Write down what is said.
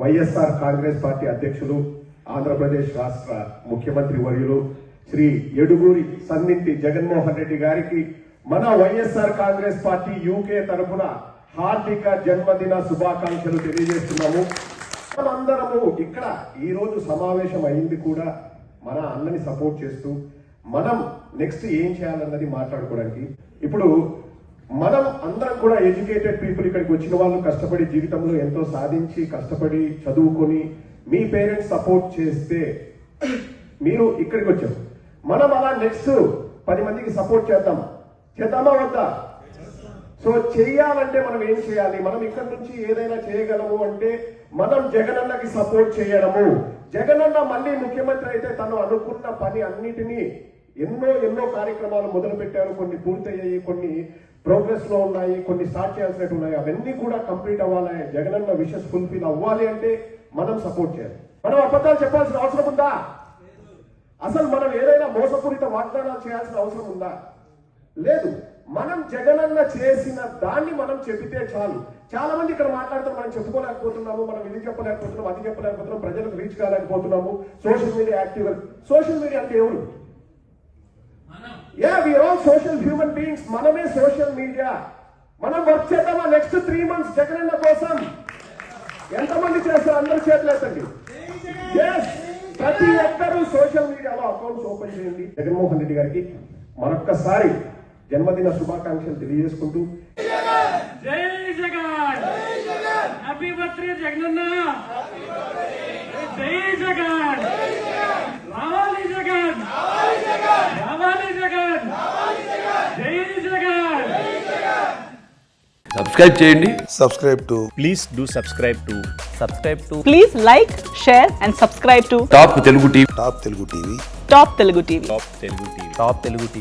YSR Congress party అధ్యక్షులు ఆంధ్రప్రదేశ్ రాష్ట్ర ముఖ్యమంత్రి వర్యులు శ్రీ యడుగూరి సన్నింటి జగన్మోహన్ రెడ్డి గారికి మన వైఎస్ఆర్ కాంగ్రెస్ పార్టీ యూకే తరఫున హార్దిక జన్మదిన శుభాకాంక్షలు తెలియజేస్తున్నాము. మనమందరము ఇక్కడ ఈ రోజు సమావేశం అయింది కూడా మన అన్నని సపోర్ట్ చేస్తూ మనం నెక్స్ట్ ఏం చేయాలన్నది మాట్లాడుకోవడానికి. ఇప్పుడు మనం అందరం కూడా ఎడ్యుకేటెడ్ పీపుల్, ఇక్కడికి వచ్చిన వాళ్ళు కష్టపడి జీవితంలో ఎంతో సాధించి కష్టపడి చదువుకొని మీ పేరెంట్స్ సపోర్ట్ చేస్తే మీరు ఇక్కడికి వచ్చారు. మనం అలా నెక్స్ట్ 10 మందికి సపోర్ట్ చేద్దామా వద్దా? సో చేయాలంటే మనం ఏం చేయాలి? మనం ఇక్కడ నుంచి ఏదైనా చేయగలము అంటే మనం జగనన్నకి సపోర్ట్ చేయడము. జగనన్న మళ్ళీ ముఖ్యమంత్రి అయితే తను అనుకున్న పని అన్నిటినీ ఎన్నో కార్యక్రమాలు మొదలు పెట్టారు. కొన్ని పూర్తయ్యాయి, కొన్ని ప్రోగ్రెస్ లో ఉన్నాయి, కొన్ని స్టార్ట్ చేయాల్సినట్టు ఉన్నాయి. అవన్నీ కూడా కంప్లీట్ అవ్వాలి. జగనన్న విషెస్ ఫుల్ఫిల్ అవ్వాలి అంటే మనం సపోర్ట్ చేయాలి. మనం అబద్ధాలు చెప్పాల్సిన అవసరం ఉందా? అసలు మనం ఏదైనా మోసపూరిత వాగ్దానాలు చేయాల్సిన అవసరం ఉందా? లేదు. మనం జగనన్న చేసిన దాన్ని మనం చెబితే చాలు. చాలా మంది ఇక్కడ మాట్లాడుతారు, మనం చెప్పుకోలేకపోతున్నాము, మనం ఇది చెప్పలేకపోతున్నాం, అది చెప్పలేకపోతున్నాం, ప్రజలకు రీచ్ కాలేకపోతున్నాము. Social media active. Social media అంటే ఎవరు? we are all social human beings. మనమే సోషల్ మీడియా. మనం వర్క్ చేద్దామా నెక్స్ట్ 3 months జగనన్న కోసం? ఎంతమంది చేస్తారు? అందరూ చేతులేతండి. ప్రతి ఒక్కరూ సోషల్ మీడియాలో అకౌంట్స్ ఓపెన్ చేయండి. జగన్మోహన్ రెడ్డి గారికి మరొక్కసారి జన్మదిన శుభాకాంక్షలు తెలియజేసుకుంటూ జై జగన్, హ్యాపీ బర్త్డే జగనన్న, జై జగన్, రావాలి జగన్, రావాలి జగన్, జై జగన్. సబ్స్క్రైబ్ చేయండి. Please do subscribe to Please like, share and subscribe to top Telugu TV. Top Telugu TV. Top Telugu TV.